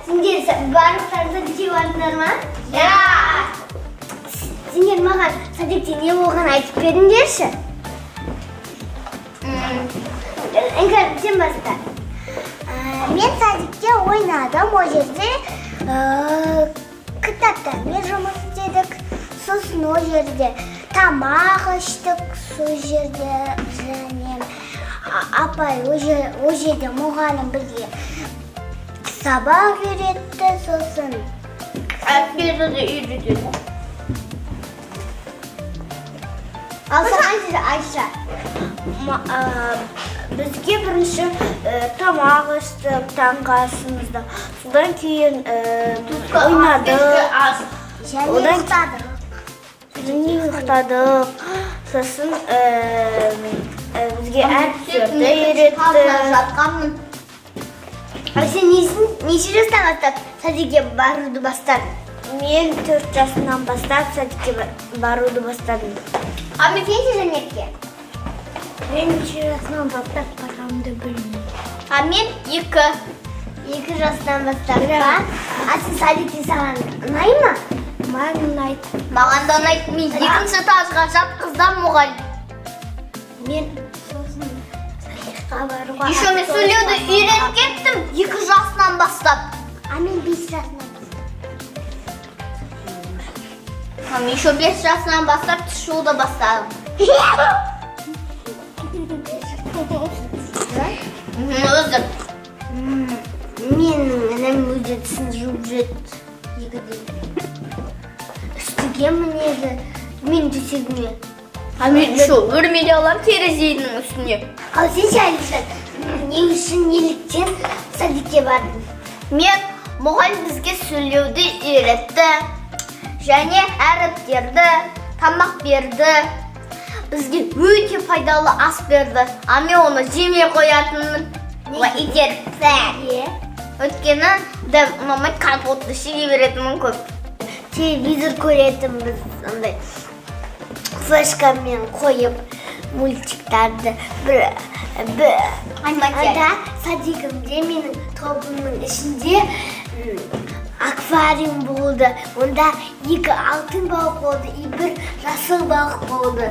Sendiri bareng Sadiki varlar mı? Ya. Sendiri makan Sadiki ne olgan aytıp berіңдерші. Enkar sen basta. Men Sadik'te oynadım o yerde. Kitaplarla жұмыс істедік. Сосын o yerde тамақ іштік, сол жерде және апай o жерде мұғалім бізге сабақ үйретті, сосын Herkese de үйретеді. Al sana Ayşe. Bizге бірінші тамақ іштік таңғы асымызда. Содан кейін ойнадық. Және ұйықтадық. Сосын бізге әріптерді үйретті. Сен неше жастан бастап садикке баруды бастадың? Мен 4 жасынан бастап садикке баруды бастадым. Мен неше занятке? Мен 3 жасынан бастап барамды білмеймін. Мен 2 жасынан бастап ба? Сен садикте саған ұнай ма? Маған ұнайды. Маған да ұнайды. Мен 2-ші этажға жатқыздан мұғалім. Мен сосын садикқа баруға. Еще мен сөйлеуді үйреніп кеттім 2 жасынан бастап. Мен 5 жасынан бастап. Мен еще 5 жасынан бастап түшуді бастадым. Өзім. Менің інім өзі тісін жуып жүреді. Үстіге мінеді. Мен төсегіме. Мен şu өрмелі алам терезенің үстіне. Ал сен шайлысын. Не үшін неліктен садикке бардың? Мен мұғалім бізге сөйлеуді үйретті. Және әріптерді, тамақ берді. Бізге өте пайдалы ас берді. Мен оны жемей қоятынмын. Итеріпті. Өткені ұнамай компотты шеге беретінмін көп. Телевизор көретінбіз. Флешкамен қойып мультиктарды анда садигімде менің тобымның ішінде аквариум болды. Онда 2 алтын балық болды, 1 жасыл балық болды.